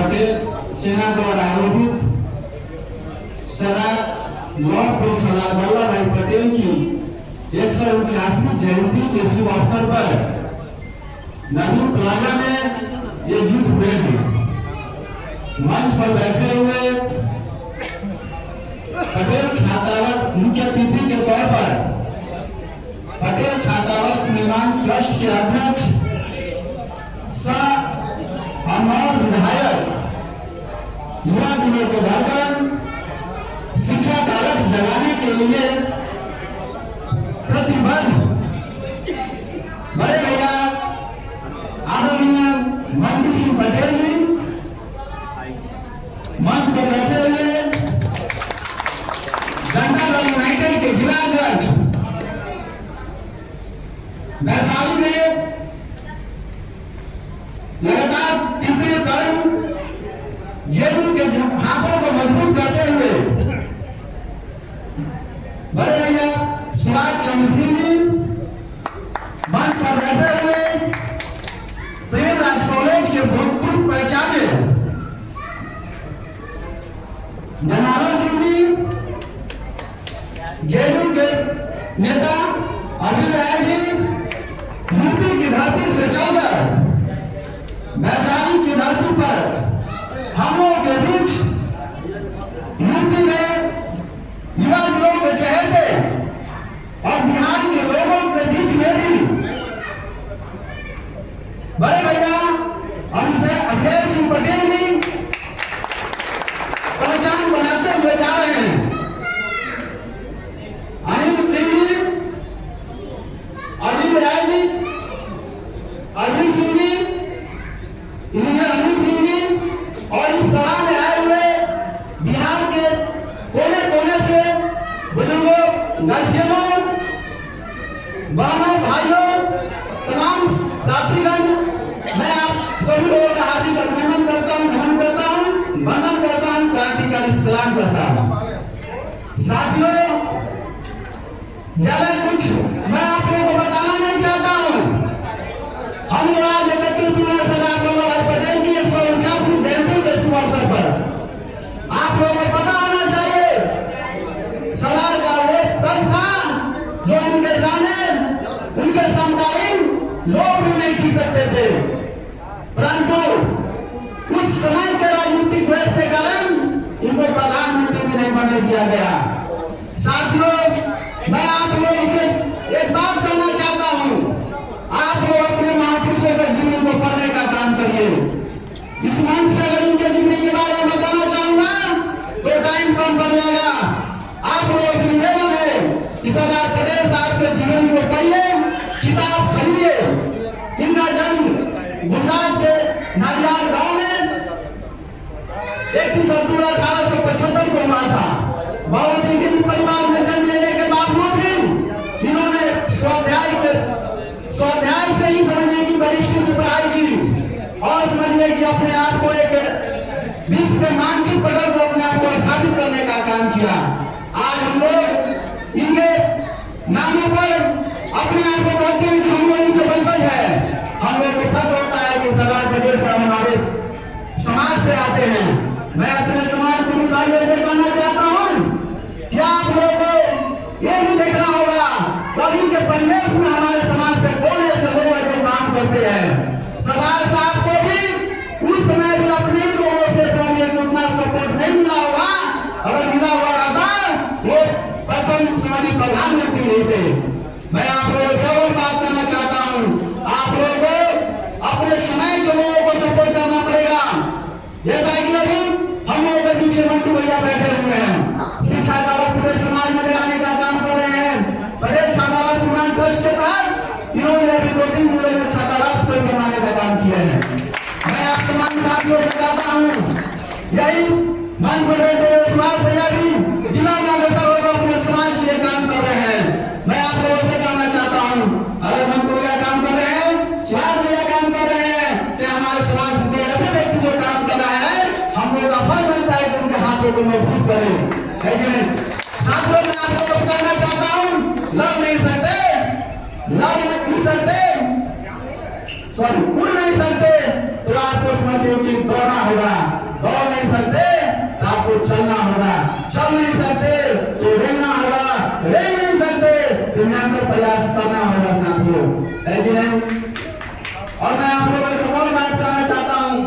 पटेल सेना द्वारा आयोजित सरदार वल्लभ भाई पटेल की 149वीं जयंती के शुभ अवसर पर नवीन प्लाजा में एकजुट हुए हैं। मंच पर बैठे हुए पटेल छात्रावास मुख्य अतिथि के तौर पर पटेल छात्रावास निर्माण ट्रस्ट के अध्यक्ष और विधायक युवा दिनों के धड़कन शिक्षा कालक जगाने के लिए प्रतिबद्ध बड़े भैया आदरणीय मंटू सिंह पटेल जी मंच पर बैठे हुए जनता दल यूनाइटेड के जिला अध्यक्ष वैशाली में लगातार तीसरे टर्म जेडीयू के हाथों को मजबूत करते हुए बड़े भैया सुभाष चंद्र सिंह जी मंच पर बैठे हुए प्रेमराज कॉलेज के भूतपूर्व प्राचार्य जनार्दन सिंह जी, जेडीयू के नेता अरविंद राय जी, यूपी की धरती से चलकर वैशाली की धरती पर हम लोगों के बीच यूपी में युवा दिनों के चहेते और बिहार के लोगों के बीच में भी बड़े भैया अभय सिंह पटेल जी पहचान बनाते हुए जा रहे हैं। अनिल सिंह जी, अरविंद राय जी, अरविंद सिंह जी, अनिल सिंह जी और इस सभा में आए हुए बिहार के कोने कोने से बुजुर्गों, गार्जियनों, बहनों, भाइयों, तमाम साथीगण, मैं आप सभी लोगों का हार्दिक अभिनंदन करता हूं, नमन करता हूं, वंदन करता हूं, क्रांतिकारी सलाम करता हूं। साथियों, ज्यादा कुछ मैं आप लोगों को बताना नहीं चाहता हूं। हम लोग आज एकत्रित हुए सरदार वल्लभ भाई पटेल की 149वीं जयंती के शुभ अवसर पर। आप लोगों को पता होना चाहिए सरदार का वो कद था जो इनके सामने उनके समकालीन लोग भी नहीं खींच सकते थे, परंतु उस समय के राजनीतिक द्वेष के कारण इनको प्रधानमंत्री भी नहीं बनने दिया गया। साथियों, मैं आप लोगों से एक बात कहना चाहता हूं, आप लोग अपने महापुरुषों के जीवन को पढ़ने का काम करिए। इस मंच से अगर इनके जीवन के बारे में बताना चाहूंगा तो टाइम कम पड़ जाएगा। आप लोगों से निवेदन है कि सरदार पटेल साहब के जीवन को पढ़िए, किताब पढ़िए। इनका जन्म गुजरात के नारियाल गांव में 21 अक्टूबर 1875 को हुआ था। बहुत ही गरीब परिवार में जन्म लेने के बावजूद भी इन्होंने स्वाध्याय से ही समझने की वरिष्ठ की पढ़ाई की और समझने की अपने आप को एक विश्व के मानचित्र पटल को अपने आप को स्थापित करने का काम किया। आज हम लोग इनके नामों पर अपने आप को कहते हैं कि हम लोग इनके वंशज है। हम लोग को पता होता है कि सरदार पटेल साहब हमारे समाज से आते हैं। मैं अपने समाज के भाइयों से कहना चाहता हूँ कि आप लोगों को ये भी देखना होगा कभी के परिवेश में हमारे समाज से कौन ऐसे लोग हैं जो काम करते हैं। सरदार साहब को भी उस समय भी अपने लोगों से समझिए कि उतना सपोर्ट नहीं मिला होगा। अगर मिला हुआ रहता वो प्रथम समाजी प्रधानमंत्री होते। मैं आप लोगों से और बात करना चाहता हूँ, आप लोगों को अपने समय के लोगों को सपोर्ट करना पड़ेगा। जैसा कि अभी हम लोगों के पीछे मंटू भैया बैठे हुए हैं, शिक्षा का पूरे समाज में लगाने का काम कर रहे हैं। पटेल छात्रावास निर्माण ट्रस्ट के तहत इन्होंने अभी 2-3 जिलों में छात्रावास को बनाने का काम किया है। मैं आप तमाम साथियों से कहता हूँ यही मन पर बैठे सुभाष भैया भी जिला में अग्रसर होकर अपने समाज के लिए काम कर रहे हैं। मैं आप लोगों से कहना चाहता हूँ, अगर मंटू भैया काम कर रहे हैं, सुभाष भैया काम कर रहे हैं, चाहे हमारे समाज के ऐसे व्यक्ति जो काम कर रहा है, हम लोग का फर्ज बनता है कि उनके हाथों को मजबूत करें, है कि नहीं? साथियों, मैं आप लोगों से कहना चाहता हूँ, लड़ नहीं सकते, उड़ नहीं सकते, तो आपको समझिए कि दौड़ना होगा। रह नहीं सकते, दुनिया में प्रयास करना होगा साथियों, है कि नहीं? और मैं आप लोगों से और बात करना चाहता हूं,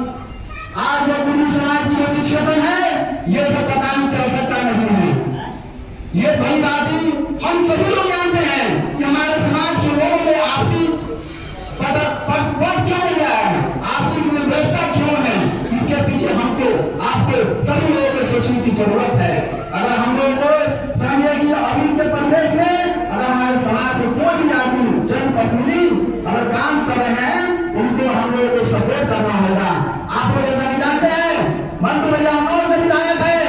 आज जो कुर्मी समाज की जो सिचुएशन है, ये सब बताने की आवश्यकता नहीं है। ये भली बाती हम सभी लोग जानते हैं कि हमारे समाज के लोगों में आपसी पट क्यों नहीं रहा है, आपसी समझौता क्यों है, इसके पीछे हमको आपको सभी लोगों को सोचने की जरूरत है। अगर हम लोगों को समझे कि अभी के परिवेश में अगर हमारे समाज से कोई भी आदमी जनप्रतिनिधि अगर काम कर रहे हैं, उनको हम लोगों को सपोर्ट करना होगा। आप लोग ऐसा नहीं जानते हैं, मंत्री भैया हम लोग विधायक है,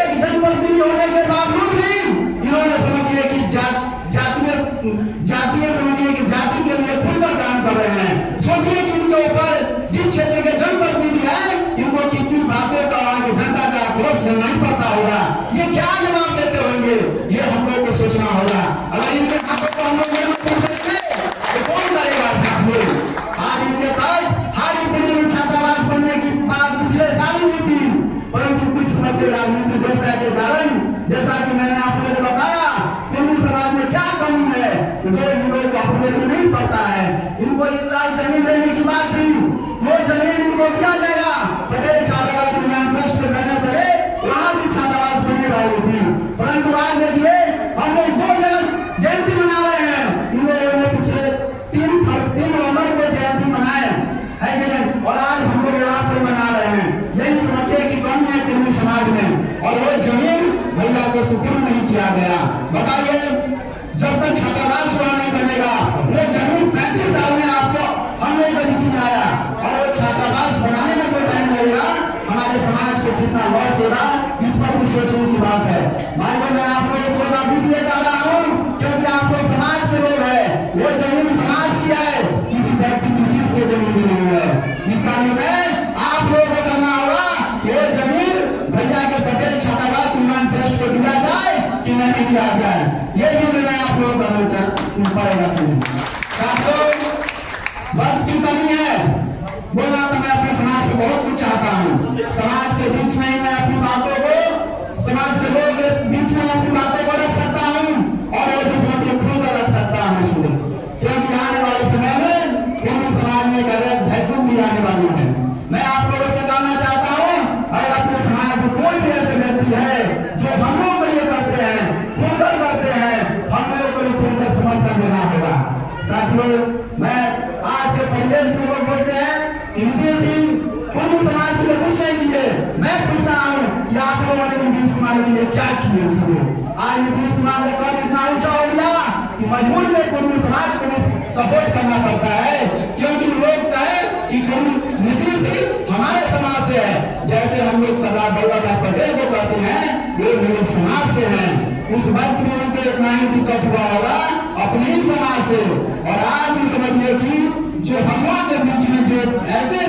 एक जनप्रतिनिधि होने के बावजूद भी इन्होंने समझिए कि जातीय समझिए कि जाति के लिए खुलकर काम कर रहे हैं। सोचिए कि इनके ऊपर जिस क्षेत्र के जनप्रतिनिधि है, इनको कितनी बातों का आगे जनता का आक्रोश नहीं पड़ता होगा, ये क्या जवाब देते होंगे, ये हम लोग को सोचना होगा। अगर इनके हाथों को हम लोग तो कौन करेगा साथियों? आज इनके पास हाजीपुर में छात्रावास बनने की बात पिछले साल हुई थी, परंतु कुछ समझे राजनीतिक व्यवस्था के कारण, जैसा कि मैंने आप लोगों को बताया, कुर्मी समाज में क्या कमी है जो इन लोगों को अपने को नहीं पता है। इनको इस साल जमीन लेने की बात थी, वो जमीन इनको दिया जाएगा, पटेल छात्रावास में ट्रस्ट करने पड़े, वहां भी छात्रावास बनने वाली थी, परंतु आज देखिए हम लोग 2 जगह जयंती मना रहे हैं। इन लोगों ने पिछले 3 नवंबर को जयंती मनाए है कि नहीं, और आज हम लोग यहाँ पर मना रहे हैं। यही समझिए कि कमी है कुर्मी समाज में, और वो जमीन भैया को सुपुर्द नहीं किया गया। बताइए, जब तक छात्रावास वहां नहीं बनेगा, वो जमीन 35 साल में आपको हम लोग के बीच में आया, और वो छात्रावास बनाने में जो टाइम लगेगा, हमारे समाज को कितना लॉस होगा, इस पर भी सोचने की बात है। भाइयों, मैं आप लोगों से बात इसलिए कर रहा हूँ क्योंकि आप लोग समाज के लोग हैं, वो जमीन समाज की है, किसी व्यक्ति किसी की जमीन भी नहीं है। इसका निर्णय आप लोगों को करना होगा कि वो जमीन भैया के पटेल छात्रावास निर्माण ट्रस्ट को दिया जाए कि नहीं दिया जाए, ये भी निर्णय आप लोग करना पड़ेगा। साथियों, वक्त की कमी है, बोला तो मैं अपने समाज से बहुत कुछ चाहता हूँ, समाज के बीच में ही मैं अपनी बातों को, समाज के लोगों के बीच में अपनी बातों को रख सकता हूँ, और एक दूसरे को खुलकर रख सकता हूँ इसलिए, क्योंकि आने वाले समय में कुर्मी समाज में एक अलग वैक्यूम भी आने वाली है। मैं आप लोगों से जानना चाहता हूँ, अगर अपने समाज में कोई भी ऐसे व्यक्ति है जो हम लोग को ये करते हैं, खुलकर करते हैं, हम लोगों को खुलकर समर्थन देना होगा। साथियों, मैं आज के परिवेश में लोग बोलते हैं कि नीतीश जी कुर्मी समाज के लिए कुछ नहीं किए। मैं पूछता हूँ कि आप लोगों ने नीतीश कुमार के लिए क्या किए उस समय? आज नीतीश कुमार का कद इतना ऊंचा हो गया कि मजबूर में कुर्मी समाज को सपोर्ट करना पड़ता है, क्योंकि लोग कहे कि नीतीश जी हमारे समाज से है, जैसे हम लोग सरदार वल्लभ भाई पटेल को कहते हैं, वो मेरे समाज से हैं। उस वक्त में उनको इतना ही दिक्कत हुआ होगा अपने ही समाज से, और आज भी समझिए कि जो हम लोग के बीच में जो ऐसे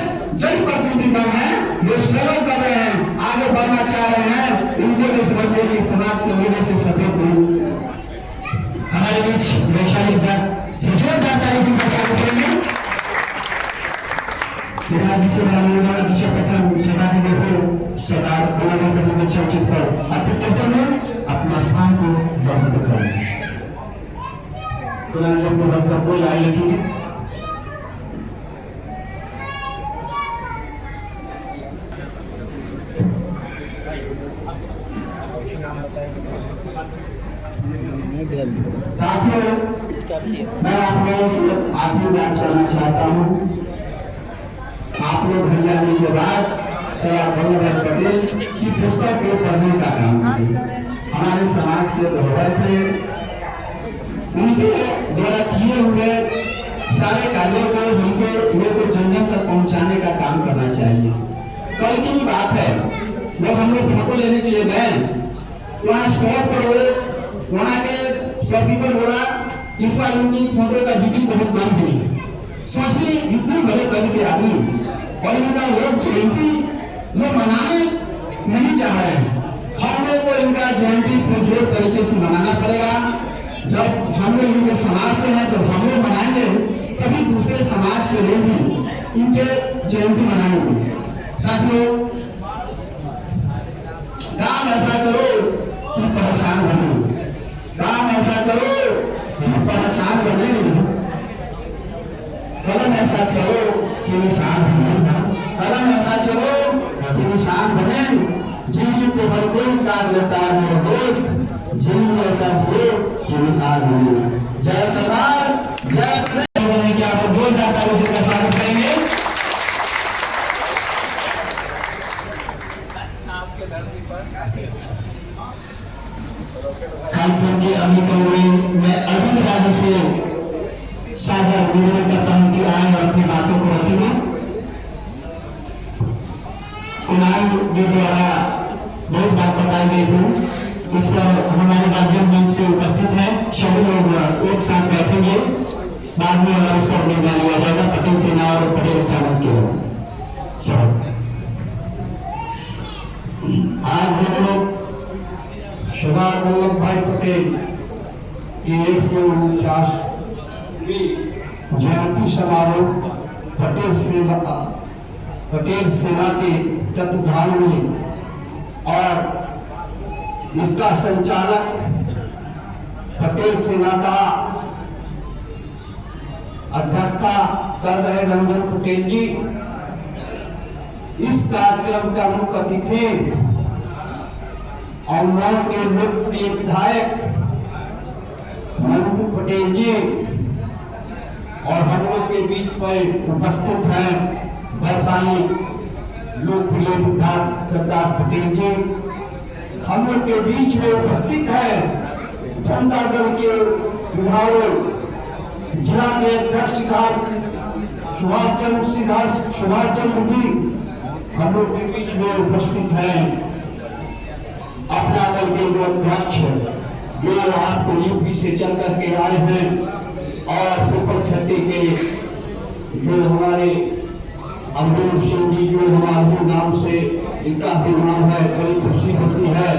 जनप्रतिनिधिगण हैं, जो स्ट्रगल कर रहे हैं, आगे बढ़ना चाह रहे हैं, उनको भी समझिए कि समाज के लोगों से सपोर्ट नहीं। हमारे बीच वैशाली सचिव जानकारी की प्रचार करेंगे। मेरा जिसे सरदार वल्लभ भाई पटेल के चर्चित पर अर्पित करते हुए अपना स्थान को ग्रहण करेंगे। कोई आए लिखेंगे। साथियों, मैं आप लोगों से आखिरी बात करना चाहता हूँ। आप लोग हरियाणा के बाद सरदार वल्लभ भाई पटेल की पुस्तक को पढ़ने का काम किए। हमारे समाज के धरोहर थे, उनके द्वारा किए हुए सारे कार्यों को हमको लोगों को जन जन तक पहुंचाने का काम करना चाहिए। कल की भी बात है, जब हम लोग फोटो लेने के लिए गए, वहाँ स्टॉप पर हुए, वहाँ के सब पीपल बोला इस बार उनकी फोटो का बिक्री बहुत कम हुई है। सोचिए, इतने बड़े पद के आदमी और इनका लोग जयंती लोग मनाने नहीं चाह रहे हैं। हम लोग को इनका जयंती पुरजोर तरीके से मनाना पड़ेगा। जब हम लोग इनके समाज से हैं, जब हम लोग मनाएंगे तभी दूसरे समाज के लोग भी इनके जयंती मनाएंगे। साथियों, काम ऐसा करो कि पहचान बनो, काम प्रेम काट लेता है मेरे दोस्त, जिंदगी ऐसा जियो कि मिसाल मिले। जय सरदार, जय प्रेम। क्या आप जोरदार तालियों से इसका स्वागत करेंगे। कानपुर के अमीर कौड़ी मैं अरविंद राजा से सादर निवेदन करता हूं कि आए और अपनी बातों को रखेंगे। कुणाल जी द्वारा बहुत बात बताई गई थी, इस पर हमारे माध्यम मंच पे उपस्थित है सभी लोग एक साथ बैठेंगे, बाद में अगर उस पर निर्णय लिया जाएगा पटेल सेना और पटेल चावल के बाद। सब आज हम लोग सरदार वल्लभ भाई पटेल की 149वीं जयंती समारोह पटेल सेना के तत्वाधान में और इसका संचालक पटेल सेना का अध्यक्षता कर रहे रंजन पटेल जी। इस कार्यक्रम का मुख्य अतिथि अमरोहा के लोकप्रिय विधायक मंटू पटेल जी और हम लोग के बीच पर उपस्थित हैं वैशाली लोकप्रिय विधायक सरदार पटेल जी। हम लोग के बीच में उपस्थित है जनता दल के विधायक जिला के अध्यक्ष सुभाष चंद्र जी हम लोग के बीच में उपस्थित है। अपना दल के जो अध्यक्ष जो आपको यूपी से चल करके आए हैं और सुपर 30 के जो हमारे अमरूद सिंह जी जो हमारे नाम से इनका भी नाम है, बड़ी खुशी होती है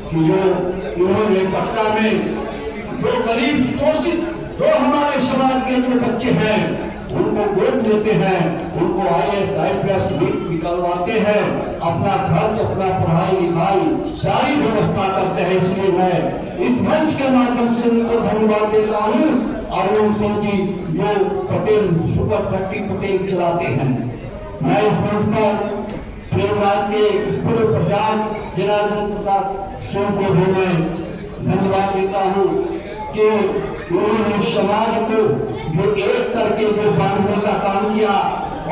कि जो इन्होंने पटना में जो गरीब शोषित जो हमारे समाज के जो बच्चे हैं उनको गोद लेते हैं, उनको IAS IPS निकलवाते हैं, अपना खर्च अपना पढ़ाई लिखाई सारी व्यवस्था करते हैं। इसलिए मैं इस मंच के माध्यम से उनको धन्यवाद देता हूँ। अरुण सिंह जी जो पटेल सुपर 30 पटेल चलाते हैं, मैं इस मंच पर प्रेमराज के पूर्व प्रचार जनार्दन प्रसाद सिंह को भी मैं धन्यवाद देता हूँ कि उन्होंने समाज को जो एक करके जो बांधने का काम किया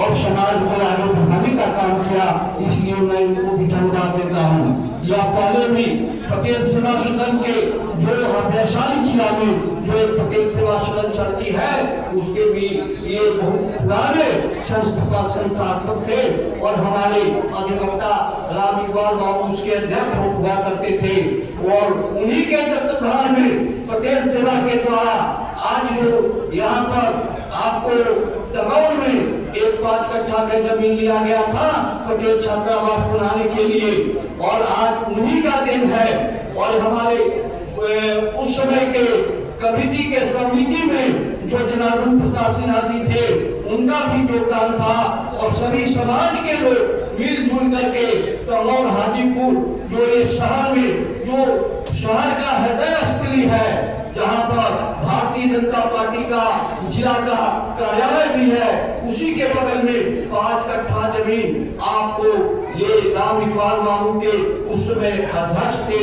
और समाज को आगे बढ़ाने का काम किया, इसलिए मैं इनको भी धन्यवाद देता हूँ। या पहले भी पटेल सेवा सदन के जो वैशाली जिला में जो एक पटेल सेवा सदन चलती है उसके भी ये बहुत पुराने संस्थापक थे और हमारे अधिवक्ता राम इकबाल बाबू उसके अध्यक्ष हुआ करते थे और उन्हीं के तत्वाधान में पटेल सेवा के द्वारा आज जो यहाँ पर आपको तमौर में एक 5 कट्ठा में जमीन लिया गया था पटेल छात्रावास बनाने के लिए और आज उन्हीं का दिन है। और हमारे उस समय के कमेटी के समिति में जो जनार्दन प्रसाद सिन्हा जी थे उनका भी योगदान था और सभी समाज के लोग मिलजुल करके तमौर हाजीपुर जो ये शहर में जो शहर का हृदय स्थली है जहाँ पर भारतीय जनता पार्टी का जिला का कार्यालय भी है, उसी के बगल में 5 कट्ठा जमीन आपको ये राम इकबाल बाबू के उस समय अध्यक्ष थे,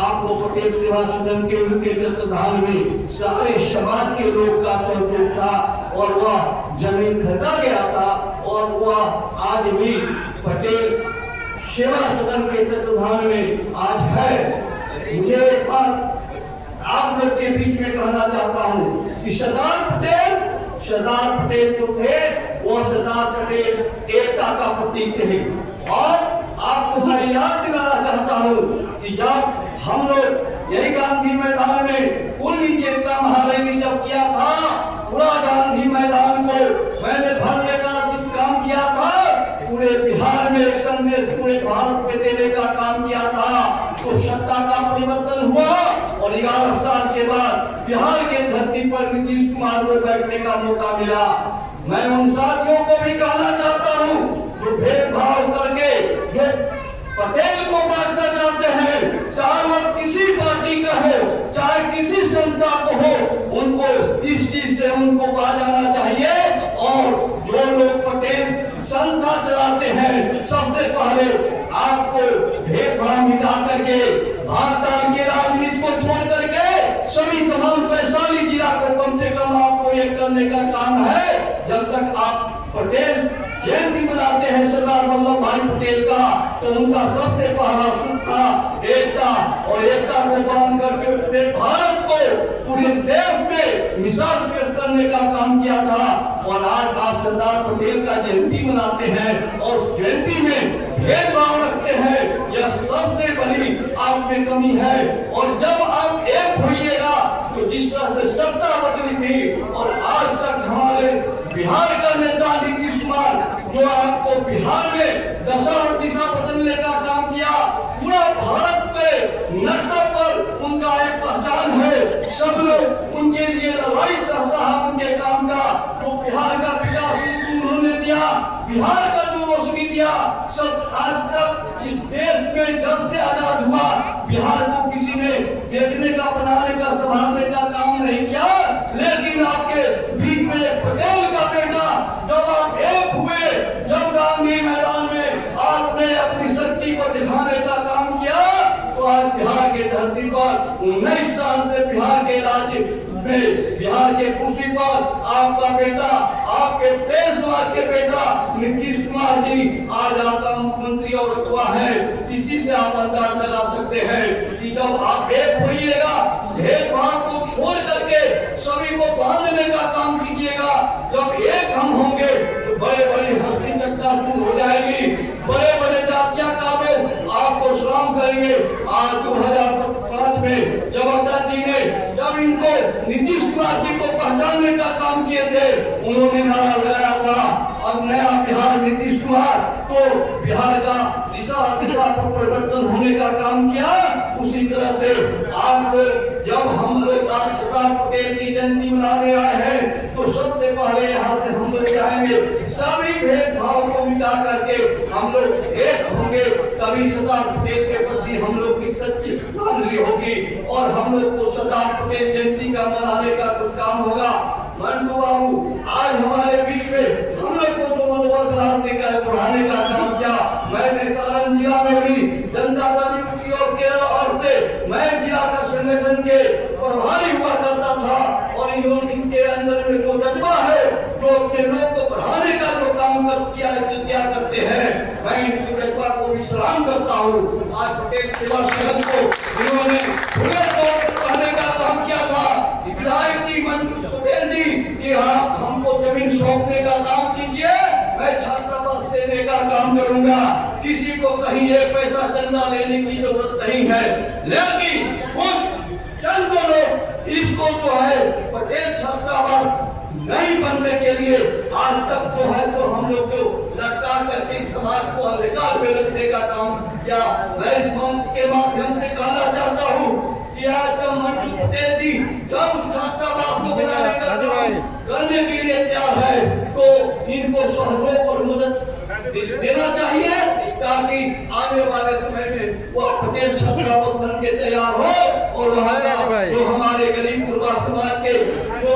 आपको पटेल सेवा सदन के उनके तत्वाधान में सारे समाज के लोग का सहयोग था और वह जमीन खरीदा गया था और वह आज भी पटेल सेवा सदन के तत्वाधान में आज है। मुझे एक बात आप लोग के बीच में कहना चाहता हूँ कि सरदार पटेल जो थे वो सरदार पटेल एकता का प्रतीक थे और आपको मैं याद दिलाना चाहता हूँ कि जब हम लोग यही गांधी मैदान में पूर्वी चेतना महारैली जब किया था, पूरा गांधी मैदान को मैंने भरने का काम किया था, पूरे बिहार में एक संदेश पूरे भारत में देने का काम किया था, तो सत्ता का परिवर्तन हुआ और 11 साल के बाद बिहार के धरती पर नीतीश कुमार को बैठने का मौका मिला। मैं उन साथियों को भी कहना चाहता हूँ जो भेदभाव करके जो पटेल को बांटना चाहते हैं, चाहे वो किसी पार्टी का हो चाहे किसी संस्था को हो, उनको इस चीज से उनको बाजाना चाहिए। और जो लोग पटेल संस्था चलाते हैं सबसे पहले आपको भेदभाव मिटा करके भागदान की राजनीति को छोड़ करके सभी तमाम वैशाली जिला को कम से कम आपको ये करने का काम है। जब तक आप पटेल जयंती मनाते हैं सरदार वल्लभ भाई पटेल का, तो उनका सबसे पहला सूत्र था एकता, और एकता को बांध करके पूरे भारत को, पूरे देश में मिसाल पेश करने का काम किया था। और आज आप सरदार पटेल का जयंती मनाते हैं और जयंती में भेदभाव रखते हैं, यह सबसे बड़ी आप में कमी है। और जब आप एक होइएगा तो जिस तरह से सत्ता बदली थी, और आज तक हमारे बिहार का नेता नीतीश कुमार जो आपको बिहार में दशा और दिशा बदलने का काम किया, पूरा भारत के नक्शा पर उनका एक पहचान है, सब लोग उनके लिए लड़ाई करता है उनके काम का। जो बिहार का विकास उन्होंने दिया, बिहार का जो रोशनी दिया, सब आज तक इस देश में जब से आजाद हुआ बिहार को किसी ने देखने का, बनाने का, संभालने का काम नहीं किया। लेकिन आपके बीच में एक पटेल का बेटा, जब आप एक हुए, जब गांधी मैदान में आपने अपनी शक्ति को दिखाने का काम किया, तो आज बिहार के धरती पर 19 साल से बिहार के राज्य में, बिहार के कुर्सी पर आपका बेटा, आपके देशवाद के बेटा नीतीश कुमार जी आज आपका मुख्यमंत्री और हुआ है। इसी से आप अंदाज लगा सकते हैं कि जब आप एक होइएगा, भेदभाव को छोड़ करके सभी को बांधने का काम कीजिएगा, जब एक हम होंगे तो बड़े बड़े हस्ती चक्का शुरू हो जाएगी, बड़े बड़े जातिया का लोग आपको सलाम करेंगे। आज 2005 में जब अटल जी ने, जब इनको नीतीश कुमार जी को पहचानने का काम किए थे, उन्होंने नारा लगाया था अब नया बिहार नीतीश कुमार, तो बिहार का दिशा को परिवर्तन होने का काम किया। उसी तरह से आज जब हम लोग आज सरदार पटेल की जयंती मनाने आए हैं, तो सबसे पहले यहाँ से हम लोग जाएंगे, सभी भेदभाव को मिटा करके हम लोग एक होंगे, तभी सरदार पटेल के प्रति हम लोग की सच्ची श्रद्धांजलि होगी और हम लोग को सरदार पटेल जयंती का मनाने का कुछ काम होगा। मंटू बाबू आज हमारे बीच में हम लोग को जो मनोबल बढ़ाने का काम किया, मैंने सारण जिला में भी जनता दल की ओर से मैं जिला का संगठन के प्रभारी हुआ करता था, और इनके अंदर में जो जज्बा है, जो अपने लोग को बढ़ाने का जो काम किया करते हैं, मैं इनके जज्बा को भी सलाम करता हूँ। आज पटेल सेवा संघ को इन्होंने खुले तौर पर कहने का काम किया था, विधायक जी मंटू पटेल जी कि आप हमको जमीन सौंपने का काम कीजिए, मैं छात्रावास देने का काम करूंगा, किसी को कहीं एक पैसा चंदा लेने की जरूरत नहीं है। लेकिन कुछ चंद लोग इसको जो है पटेल छात्रावास नहीं बनने के लिए आज तक जो है तो हम लोग को लटका करके समाज को अंधकार में रखने का काम किया। मैं इस मंच के माध्यम से कहना चाहता हूँ कि आज का मंटू पटेल जी जब उस छात्रावास को बनाने का काम करने के लिए तैयार है, तो इनको सहयोग और मदद देना चाहिए, ताकि आने वाले समय में वो पटेल छात्रावास बन के तैयार हो और वहाँ का जो हमारे गरीब गुरबा समाज के जो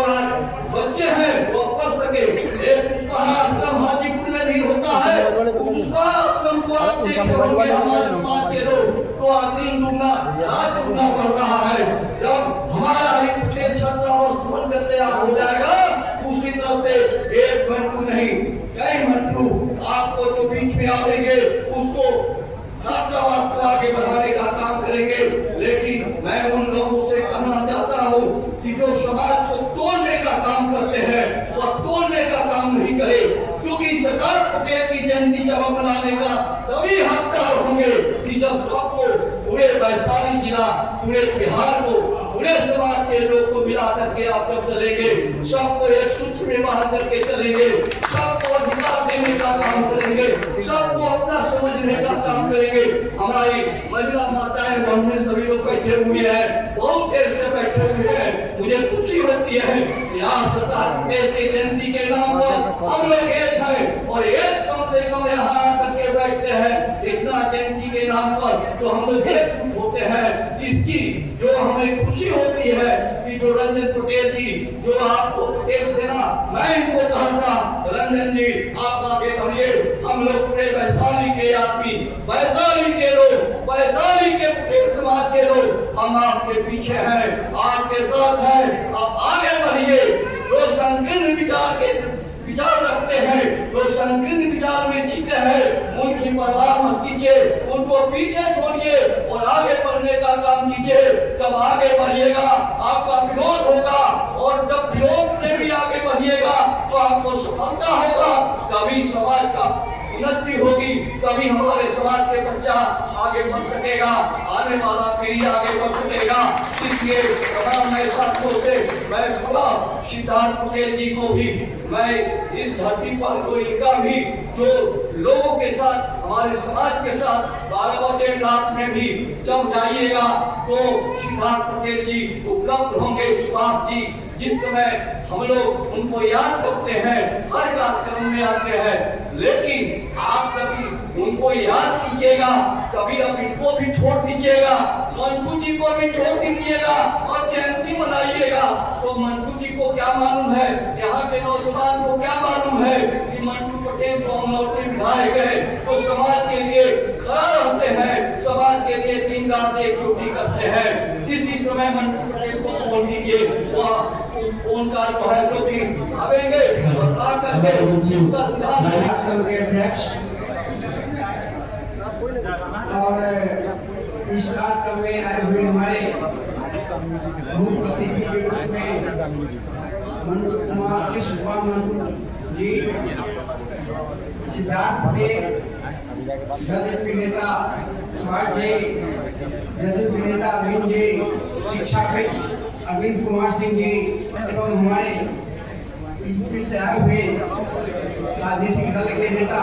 बच्चे हैं वो पढ़ सके। एक उसका आश्रम हाजीपुर में भी होता है, उसका आश्रम को आप देख होंगे हमारे समाज के लोग, तो दिन दुगना रात दुगना बढ़ रहा है। जब हमारा ही पटेल छात्रावास बन कर तैयार हो जाएगा, उसी तरह से एक मंटू नहीं कई मंटू आपको जो बीच में आएंगे उसको छात्रावास को आगे बढ़ाने का काम करेंगे। लेकिन मैं उन लोगों से कहना चाहता हूँ कि जो समाज को तोड़ने का काम करते हैं वह तोड़ने का काम नहीं करे, क्योंकि सरदार पटेल की जयंती जब मनाने का तभी हकदार होंगे कि जब सबको, पूरे वैशाली जिला, पूरे बिहार को, पूरे समाज के लोग को मिला करके आप जब चलेंगे, सबको एक सूत्र में बांध करके चलेंगे, सबको अधिकार देने का काम करेंगे, सबको अपना समझने का काम करेंगे। हमारी महिला माताएं बहनें सभी लोग बैठे हुए हैं, बहुत देर से बैठे हुए हैं, मुझे खुशी होती है कि आज सरदार पटेल की जयंती के नाम पर हम लोग एक हैं और एक कम से कम यहाँ आकर के बैठते हैं। इतना जयंती के नाम पर तो हम लोग एक होते हैं, इसकी जो हमें खुशी होती है कि जो रंजन पटेल जी, जो आपको पटेल सेना, मैं इनको कहा था रंजन जी आप आगे बढ़िए, हम लोग पूरे वैशाली के आदमी, वैशाली के लोग, वैशाली के पटेल समाज के लोग हम आपके पीछे हैं, आपके साथ हैं। आप आगे बढ़िए। जो संकीर्ण विचार रखते हैं, जो संकीर्ण विचार में जीते हैं, उनकी परवाह मत कीजिए, उनको पीछे छोड़िए और आगे बढ़ने का काम कीजिए। जब आगे बढ़िएगा आपका विरोध होगा, और जब विरोध से भी आगे बढ़िएगा तो आपको सफलता होगा। तभी समाज का उन्नति होगी, तभी हमारे समाज के बच्चा आगे बढ़ सकेगा, आने वाला पीढ़ी आगे बढ़ सकेगा। इसलिए तमाम मेरे साथियों से मैं बोला, सिद्धार्थ पटेल जी को भी मैं इस धरती पर कोई इनका भी जो लोगों के साथ, हमारे समाज के साथ 12 बजे रात में भी जब जाइएगा तो सिद्धार्थ पटेल जी उपलब्ध होंगे। सुभाष जी जिस समय हम लोग उनको याद करते हैं, हर कार्यक्रम में आते हैं, लेकिन आप कभी उनको याद कीजिएगा, कभी अब इनको भी छोड़ दीजिएगा, मंटू जी को भी छोड़ दीजिएगा और जयंती मनाइएगा। तो मंटू जी को क्या मालूम है, यहाँ के नौजवान को क्या मालूम है कि मंटू पटेल को हम लौटे विधायक है, तो समाज के लिए खड़ा रहते हैं, समाज के लिए दिन रात एक ड्यूटी करते हैं। किसी समय मंटू पटेल को बोल दीजिए, वहाँ उनका जो है सो दिन आवेंगे और आकर के उनका के अध्यक्ष और इस कार्यक्रम में आए हुए हमारे मुख्य अतिथि के रूप में मंटू कुमार कृष्ण कुमार मंटू जी, सिद्धार्थ पटेल, जदयू के नेता सुभाष जी, जदयू के नेता अरविंद जी, शिक्षाविद अरविंद कुमार सिंह जी एवं हमारे यूपी से आए हुए राजनीतिक दल के नेता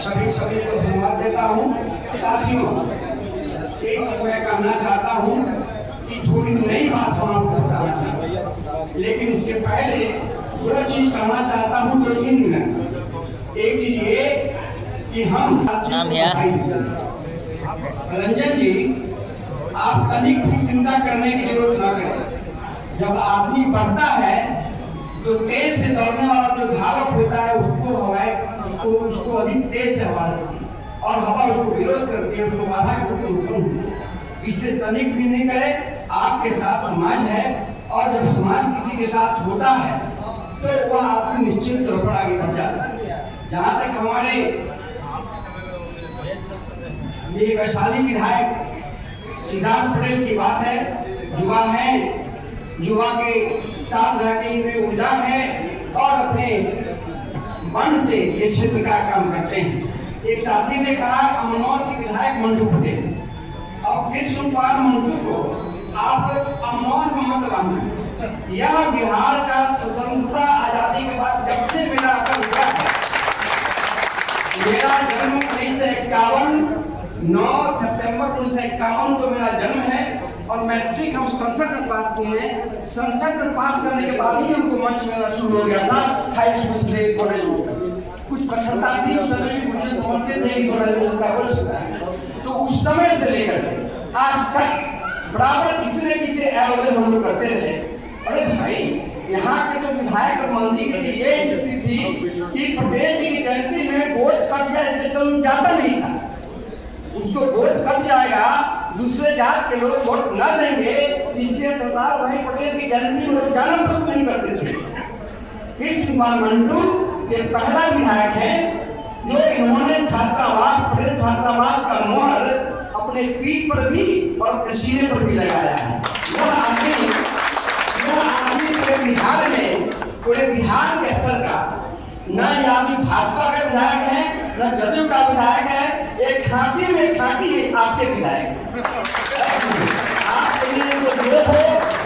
सभी को धन्यवाद देता हूँ। साथियों, एक मैं कहना चाहता हूँ कि थोड़ी नई बात हम आपको बताना चाहते हैं, लेकिन इसके पहले दो चीज कहना चाहता हूँ, 2-3 मिनट। एक चीज ये कि हम रंजन जी, आप तनिक भी चिंता करने की जरूरत ना करें। जब आदमी बढ़ता है तो तेज से दौड़ने वाला जो धावक होता है उसको अधिक तेज से हवा देती है और हवा उसको विरोध करती है, उसको बाधा करके उत्पन्न होती है। इसलिए तनिक भी नहीं करे, आपके साथ समाज है और जब समाज किसी के साथ होता है तो वह आदमी निश्चित तौर पर आगे बढ़ जाता है। जहाँ तक हमारे ये वैशाली विधायक सिद्धार्थ पटेल की बात है, युवा है, युवा के साथ रहने में ऊर्जा है और अपने मन से ये क्षेत्र का काम करते हैं। एक साथी ने कहा अमनौर के विधायक मंटू पटेल, और कृष्ण कुमार मंटू को आप अमनौर में मत बांधना। यह बिहार का स्वतंत्रता आजादी के बाद जब से मेरा आकर हुआ है, मेरा जन्म 1951 9 सितंबर 1951 को मेरा जन्म है और मैट्रिक हम 67 में पास किए हैं। 67 में पास करने के बाद ही हमको मंच में शुरू हो गया था, हाई स्कूल से कॉलेज में कुछ कठिनता थी, उस समय भी मुझे समझते थे कि कॉलेज का हो सकता है। तो उस समय से लेकर आज तक बराबर किसी न किसी आयोजन हम लोग करते रहे। अरे भाई, यहाँ के जो विधायक और मंत्री की ये स्थिति थी कि पटेल जी की जयंती में वोट कट जाए, इससे जाता नहीं था। उसको वोट कट जाएगा, दूसरे जात के लोग वोट न देंगे, इसलिए सरदार वल्लभ भाई पटेल की जयंती में जाना पसंद नहीं करते थे। कृष्ण कुमार मंटू ये पहला विधायक है जो इन्होंने छात्रावास, पटेल छात्रावास का मोहर अपने पीठ पर भी और सीने पर भी लगाया है। वह आदमी पूरे बिहार के स्तर का, न ये आदमी भाजपा का विधायक है, न जदयू का विधायक है, एक खाटी में खाटी आपके विधायक। आप इनको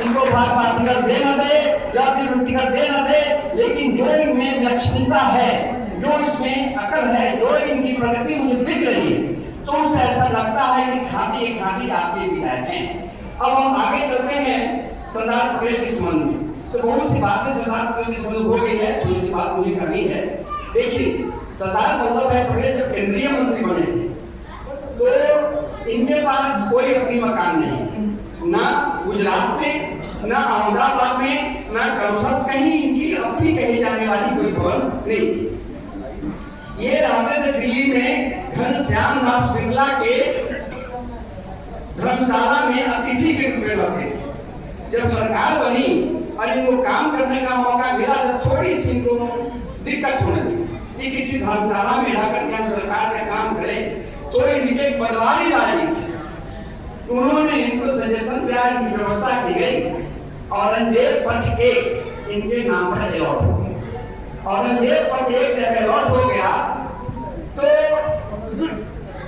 इनको भाजपा टिकट दे न दे, जाति टिकट दे न दे, लेकिन जो इनमें विलक्षणता है, जो इसमें अकल है, जो इनकी प्रगति मुझे दिख रही है, तो उससे ऐसा लगता है कि खाटी आपके विधायक हैं। अब हम आगे चलते हैं सरदार पटेल के संबंध में। तो बहुत सी बातें सरदार पटेल के संबंध हो गई है, थोड़ी सी बात मुझे करनी है। देखिए, सरदार वल्लभ भाई पटेल जब केंद्रीय मंत्री बने थे तो इनके पास कोई अपनी मकान नहीं, ना गुजरात में, ना अहमदाबाद में, ना कलकत्ता, कहीं इनकी अपनी कही जाने वाली कोई भवन नहीं थी। ये रहते थे दिल्ली में घनश्याम दास बिरला के धर्मशाला में अतिथि के रूप में रहते थे। जब सरकार बनी और इनको काम करने का मौका मिला तो थोड़ी सी इनको दिक्कत होने लगी कि किसी धर्मशाला में रह करके हम सरकार का काम करें, तो इनके पटवारी राजी थे। उन्होंने इनको सजेशन दिया, इनकी व्यवस्था की गई। औरंगजेब पथ 1 इनके नाम पर अलॉट हो गया। औरंगजेब पथ 1 जब अलॉट हो गया तो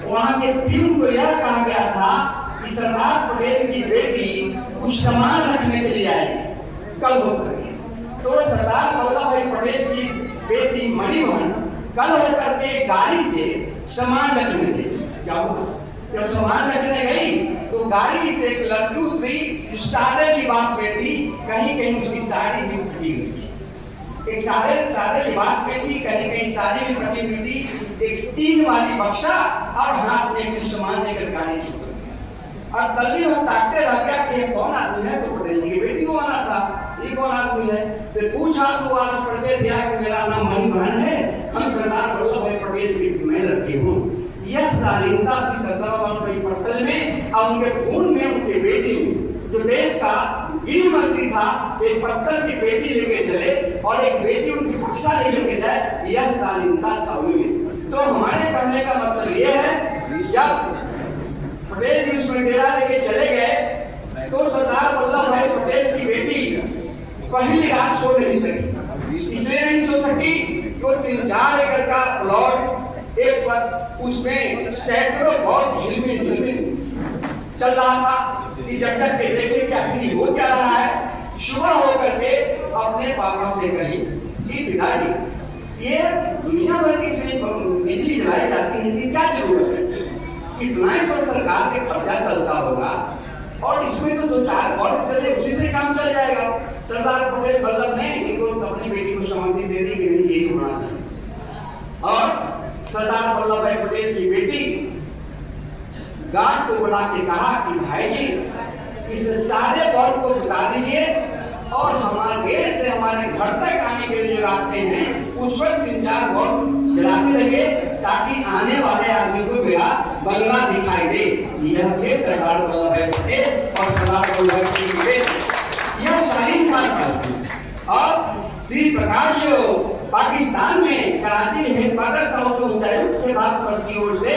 वहां के प्यून को यह कहा गया था कि सरदार पटेल की बेटी कुछ सामान रखने के लिए आएगी कल होकर के। तो सरदार वल्लभ भाई पटेल की बेटी मणिमोहन कल होकर के गाड़ी से सामान रखने गई। क्या हुआ? जब सामान रखने गई तो गाड़ी से एक लड़की उतरी जो सादे लिबास में थी, कहीं कहीं उसकी साड़ी भी फटी हुई थी। एक सादे लिबास में थी, कहीं कहीं साड़ी भी फटी हुई थी। एक टीन वाली बक्सा और हाथ में कुछ सामान लेकर गाड़ी से और तल्ली हम ताकते रह गया कि ये कौन आदमी है? तो पटेल जी की बेटी को आना था, ये कौन आदमी है? तो पूछा तो आज पटेल दिया कि मेरा नाम मणिमोहन है, हम सरदार वल्लभ भाई पटेल की मैं लड़की हूँ। यह शालीनता थी सरदार वल्लभ भाई पटेल में और उनके खून में उनकी बेटी जो देश का गृह मंत्री था, एक पत्थर की बेटी लेके चले और एक बेटी उनकी बक्सा लेकर के जाए, यह शालीनता था उनमें। तो हमारे कहने का मतलब यह है, जब पटेल जी उसमें डेरा लेके चले गए तो सरदार वल्लभ भाई पटेल की बेटी पहली रात सो नहीं सकी। इसलिए नहीं सो सकी तो 3-4 एकड़ का प्लॉट एक पर उसमें सैकड़ों बहुत झिलमिल चल रहा था कि जब तक के देखे कि आखिर हो क्या रहा है। सुबह होकर के अपने पापा से कही कि पिताजी ये दुनिया भर की बिजली जलाई जाती है, इसकी क्या जरूरत है? इतना ही तो सरकार के खर्चा चलता होगा और इसमें तो 2-4 बल्ब चले, उसी से काम चल जाएगा। सरदार पटेल वल्लभ ने इनको अपनी बेटी को सहमति दे दी कि नहीं यही होना चाहिए। और सरदार वल्लभ भाई पटेल की बेटी गार्ड को बुला के कहा कि भाई जी इसमें सारे बल्ब को बुता दीजिए और हमारे गेट से हमारे घर तक आने के लिए जो रास्ते हैं उस पर 3-4 बल्ब जलाते लगे ताकि आने वाले आदमी को मेरा बंगला दिखाई दे। यह थे सरदार वल्लभ भाई पटेल और सरदार वल्लभ भाई पटेल। यह शालीनता था। और श्री प्रकाश जो पाकिस्तान में कराची में हेडक्वार्टर था, वो उच्चायुक्त थे भारतवर्ष की ओर से,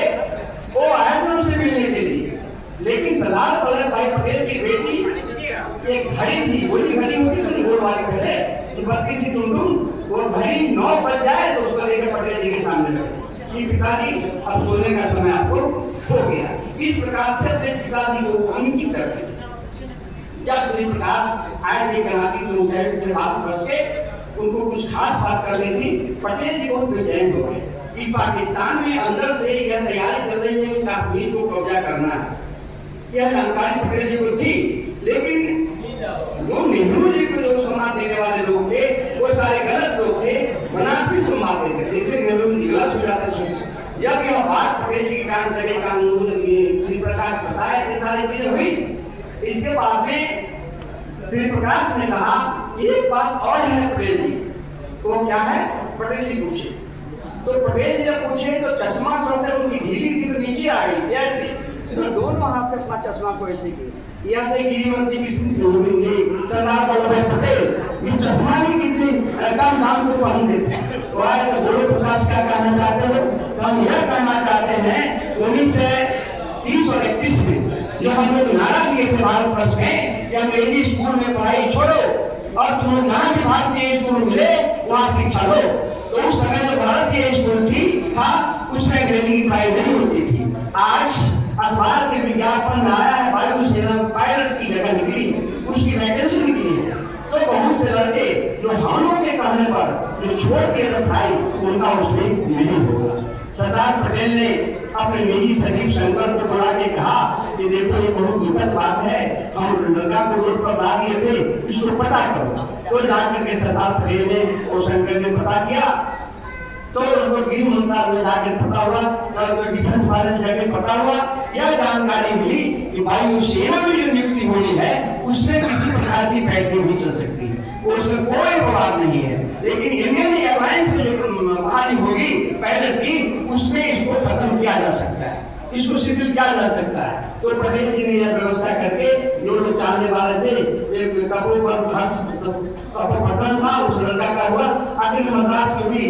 वो आए थे उनसे मिलने के लिए। लेकिन सरदार वल्लभ भाई पटेल की बेटी एक घड़ी थी, गोली घड़ी होती थी गोल वाली पहले, जो बत्ती थी टुनटुन, वो घड़ी 9 बज जाए तो उसको लेकर पटेल जी के सामने रखे कि पिताजी अब सोने का समय आपको हो गया। इस प्रकार से अपने पिताजी को उनकी तरफ से जब श्री प्रकाश आए थे कराची से उच्चायुक्त थे भारतवर्ष के, उनको कुछ खास बात करनी थी। पटेल जी बहुत बेचैन हो गए कि पाकिस्तान में अंदर से यह तैयारी चल रही है कि कश्मीर को कब्जा करना है। यह जानकारी पटेल जी को थी, लेकिन जो नेहरू जी को जो समाज देने वाले लोग थे वो सारे गलत लोग थे, बनावटी समाज देते थे, इसलिए नेहरू जी गलत हो जाते थे। जब यह बात पटेल जी के कान लगे, कानून श्री प्रकाश बताए, ये सारी चीजें हुई। इसके बाद में श्री प्रकाश ने कहा एक बात और है पटेल जी, वो क्या है? पटेल जी पूछे तो पटेल जी जब पूछे तो चश्मा थोड़ा सा उनकी ढीली सी तो नीचे आ गई थी ऐसे, तो दोनों हाथ से अपना चश्मा को ऐसे किया। यह थे गृह मंत्री सरदार वल्लभ भाई पटेल, जो चश्मा भी कितनी कम दाम को पहन देते। तो आए तो बोलो प्रकाश क्या कहना चाहते हो? तो हम यह कहना चाहते हैं 1930 और 31 में जो हम लोग नारा दिए थे भारतवर्ष में कि अंग्रेजी स्कूल में पढ़ाई छोड़ो और तुम लोग जहाँ भी भारतीय स्कूल मिले वहाँ शिक्षा लो। तो उस समय जो भारतीय स्कूल था उसमें अंग्रेजी की पढ़ाई नहीं होती थी। आज अखबार के विज्ञापन में आया है वायुसेना पायलट की जगह निकली है, उसकी वैकेंसी निकली है। तो बहुत से लड़के जो हम लोग के कहने पर जो छोड़ दिए थे पढ़ाई, उनका उसमें नहीं होगा। सरदार पटेल ने अपने निजी सचिव शंकर को बुला के कहा कि देखो ये बहुत दुखद बात है, हम लड़का को रोड पर ला दिए थे, इसको पता करो। तो जाकर के सरदार पटेल ने और शंकर ने पता किया, तो उनको गृह मंत्रालय में जाकर पता हुआ, तो डिफेंस बारे में जाकर पता हुआ, यह जानकारी मिली कि वायुसेना में जो नियुक्ति होनी है उसमें किसी प्रकार की फैक्ट्री नहीं चल सकती है, उसमें कोई विवाद नहीं है। लेकिन इंडियन एयरलाइंस में जो बहाली होगी पायलट की, उसमें इसको खत्म किया जा सकता है। इसको शिथिल किया जा सकता है। तो पटेल जी ने यह व्यवस्था करके जो लोग चाहने वाले थे, एक कपोपथन था, उस लड़का का हुआ, आखिर में मद्रास में भी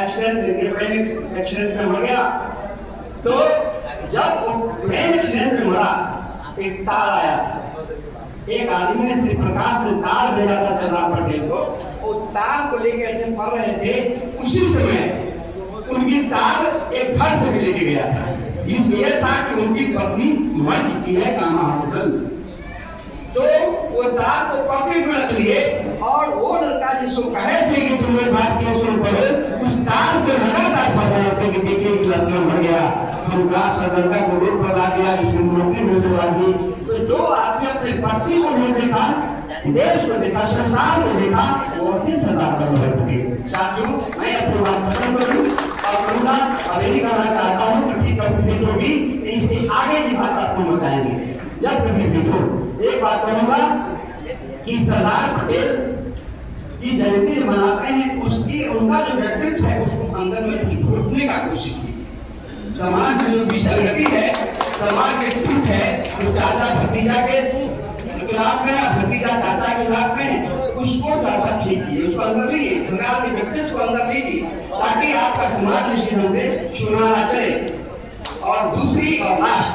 एक्सीडेंट में मर गया। तो जब प्लेन एक्सीडेंट में मरा, एक तार आया था, एक आदमी ने श्री प्रकाश से तार भेजा था सरदार पटेल को, वो तार को लेके ऐसे पढ़ रहे थे, उसी समय उनकी तार एक घर से भी लेके गया था। इसलिए था कि उनकी पत्नी मर चुकी है कामा होटल, तो वो तार को पॉकेट में रख लिए और वो लड़का जिसको कहे थे कि तुम मेरी बात की सुन पड़े, उस तार को लगातार पढ़ रहे थे कि देखिए कि लड़का मर गया, हम कहा सर लड़का को रोड पर ला दिया, इसमें नौकरी मिलने वाली। तो जो आदमी अपने पति को नहीं देखा, देश को देखा, संसार को देखा, वो थे सरदार वल्लभ भाई पटेल। साथियों, मैं अपनी बात खत्म करूं और कहूँगा और यही कहना चाहता हूँ कि कभी भेंट होगी इसके आगे की बात आपको बताएंगे। जब कभी भेंट हो, एक बात कहूँगा कि सरदार पटेल की जयंती मनाते हैं, उसकी उनका जो व्यक्तित्व है उसको अंदर में कुछ घोटने का कोशिश की। समाज में जो विसंगति है, समाज के टूट है, जो चाचा भतीजा के खिलाफ में, भतीजा चाचा के खिलाफ में, उसको चाचा ठीक किए, उसको अंदर लीजिए, सरकार के व्यक्तित्व को अंदर लीजिए, ताकि आपका समाज निश्चित ढंग से सुनाना चले। और दूसरी और लास्ट,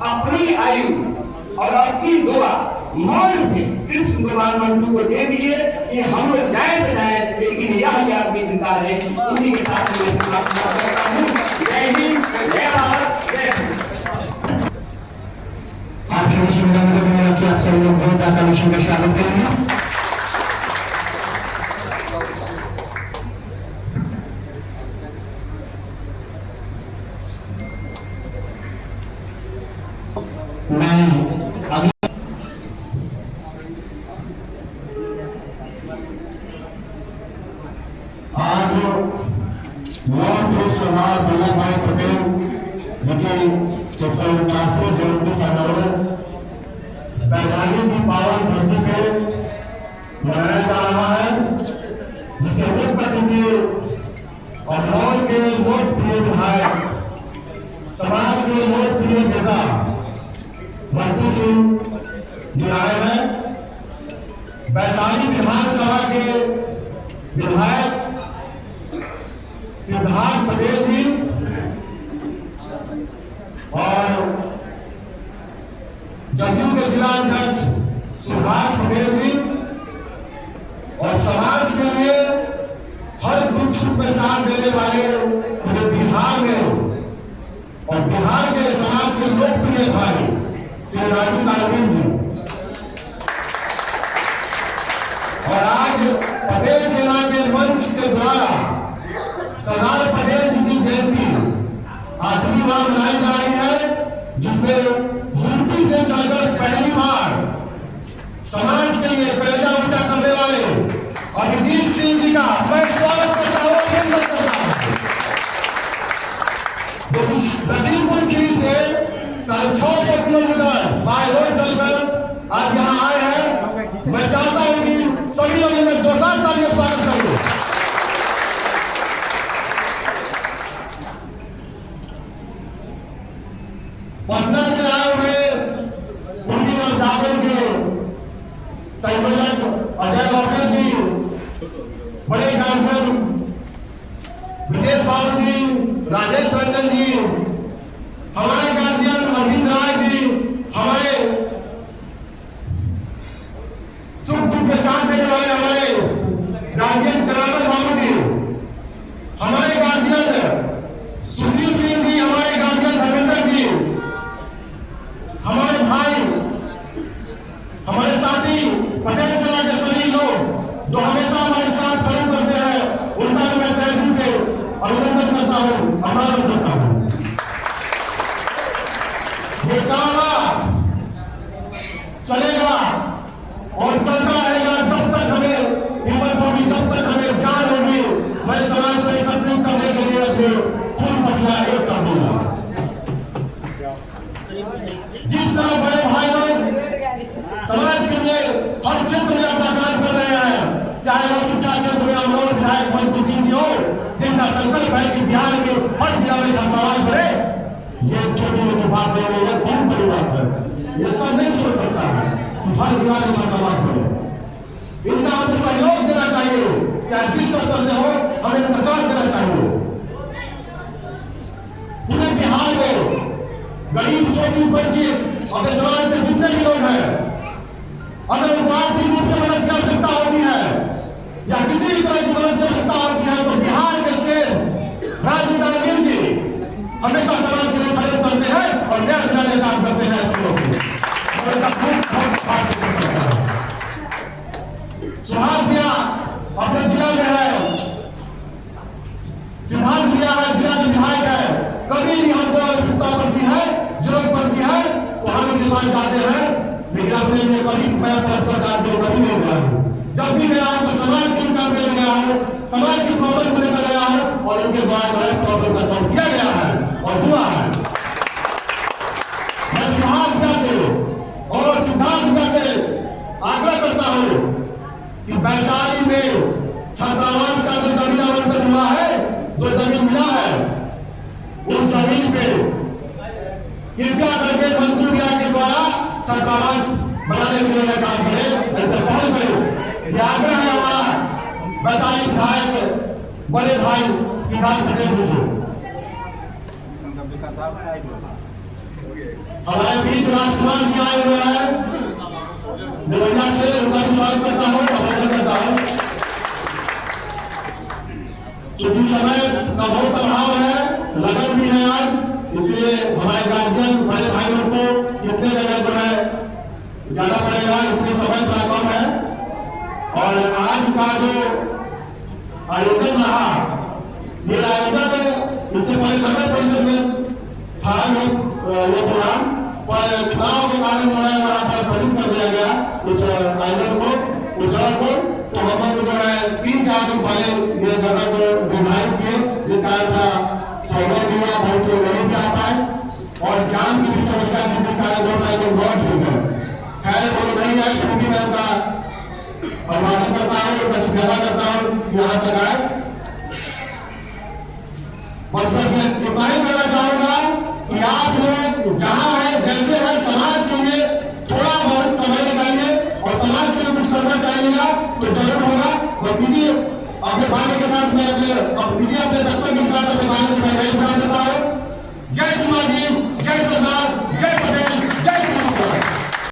अपनी आयु और अपनी दुआ मौन से कृष्ण कुमार मंटू को दे दीजिए कि हम लोग जाए तो जाए, लेकिन यह आदमी जिंदा रहे। उन्हीं के साथ मैं प्रार्थना करता हूँ। जय हिंद, जय भारत, जय हिंद। आपसे निवेदन करेंगे कि आप सभी लोग बहुत आकांक्षी का स्वागत करेंगे। आज सरदार वल्लभ भाई पटेल जी की 149वीं जयंती समारोह वैशाली की पावन धरती पे मनाया जा रहा है, जिसके मुख्य अतिथि और मौल के लोकप्रिय विधायक, समाज के लोकप्रिय नेता मंटू सिंह जी आए हैं। वैशाली विधानसभा के विधायक सिद्धार्थ पटेल जी और जदयू के जिला अध्यक्ष सुभाष पटेल जी और समाज के लिए हर दुख सुख में साथ देने वाले पूरे बिहार में और बिहार के समाज के लोकप्रिय भाई श्री राजू नारायण जी, और आज पटेल सेना के मंच के द्वारा सरदार पटेल जी की जयंती आखिरी बार मनाई जा रही है, जिसमें यूपी से चलकर पहली बार समाज के लिए पैसा ऊंचा करने वाले अभिजीत सिंह जी का मैं स्वागत करता हूँ। लखीमपुर खीरी से 650 किलोमीटर बाय रोड चलकर आज यहाँ आए हैं। मैं चाहता हूँ कि सभी लोग इनमें जोरदार तालियों से स्वागत करें। पटना से आए हुए पूर्णिमा जागरण के संयोजक अजय लौकर जी, बड़े गार्जियन विदेश बाबू जी, राजेश रंजन जी, हमारे गार्जियन अरविंद राय जी, हमारे सुख दुख के साथ देने वाले हमारे गार्जियन करावत बाबू जी, हमारे गार्जियन सुशील सिंह जी, हमारे गार्जियन धर्मेंद्र जी, हमारे भाई, हमारे साथी पटेल सेना के सभी लोग जो हमेशा हमारे साथ खड़े करते हैं, उनका मैं तहे दिल से अभिनंदन करता हूँ, अभिनंदन करता हूँ। ये काला चलेगा और चलता रहेगा जब तक हमें हिम्मत होगी, जब तक हमें जान होगी। मैं समाज को एकत्रित करने के लिए अपने खून पसीना एक कर दूंगा। जिस तरह बड़े भाई लोग समाज के लिए हर क्षेत्र में अपना काम कर रहे हैं, चाहे वो शिक्षा क्षेत्र में अमरोह विधायक मंटू सिंह जी हो, जिनका संकल्प है कि बिहार के हर जिला में छात्रावास बढ़े, ये कोई छोटी मोटी बात है, ये बहुत बड़ी बात है। ये सब नहीं सोच सकता है कि हर जिला में छात्रावास बने। इनका हमें सहयोग देना चाहिए, चाहे जिस स्तर से हो, हमें इनका साथ देना चाहिए। पूरे बिहार में गरीब शोषित वंचित अपने समाज के जितने भी लोग हैं, अगर उनको आर्थिक रूप से मदद की आवश्यकता होती है या किसी भी तरह की मदद की आवश्यकता होती है, तो बिहार के शेर राजनीति अनिल जी हमेशा समाज के लिए मदद करते हैं और न्याय दिलाने का काम करते हैं। ऐसे लोग सुहास भैया अपने जिला में है, सिद्धार्थ भैया है, जिला के विधायक है, कभी भी हमको आवश्यकता पड़ती है, जरूरत पड़ती है तो हम उनके पास जाते हैं। लेकिन अपने लिए कभी मैं पत्रकार को कभी नहीं गया हूँ। जब भी गया हूँ तो समाज के काम में गया हूँ, समाज की प्रॉब्लम को लेकर गया हूँ और उनके बाद प्रॉब्लम का सॉल्व किया गया है और हुआ है। मैं सुहास भैया से और सिद्धार्थ भैया से आग्रह करता हूँ कि वैशाली में छात्रावास का जो जमीन आवंटन हुआ है, जो जमीन मिला है, उस जमीन पे कृपया करके मंत्री भैया के द्वारा छात्रावास बनाने के लिए काम करें। ऐसे पहल करें, यह आग्रह है हमारा वैशाली विधायक बड़े भाई सिद्धार्थ पटेल जी से। हमारे बीच राजकुमार जी आए हुए हैं देवैया से, उनका भी स्वागत करता हूँ, अभिनंदन करता हूँ। चूंकि समय का बहुत अभाव है, लगन भी है आज, इसलिए हमारे गार्जियन बड़े भाई लोग को कितने जगह जो है जाना पड़ेगा, इसलिए समय थोड़ा कम है। और आज का जो आयोजन रहा, ये आयोजन इससे पहले नगर परिषद में था ये प्रोग्राम, पर चुनाव के कारण जो है हमारा थोड़ा स्थगित कर दिया गया उस आयोजन को, उस जगह को। तो हम लोग जो है 3-4 दिन पहले ये जगह को निर्धारित किए, जिस कारण थोड़ा प्रॉब्लम भी हुआ, बहुत लोग नहीं भी आ पाए और जाम की भी समस्या थी, जिस कारण बहुत सारे लोग बहुत भी गए। खैर वो नहीं आए, क्योंकि मैं उनका अभिवादन करता हूँ, उनका शुक्रिया करता हूँ यहाँ तक आए। बस इतना ही कहना चाहूंगा कि आप लोग जहां है, जैसे है, समाज के लिए थोड़ा बहुत समय निकालिए और समाज के लिए कुछ करना चाहिएगा तो जरूर होगा। बस इसी अपने भाग्य के साथ मैं अपने वक्तव्य के साथ अपने भाग्य को मैं नहीं देता हूँ। जय समाज।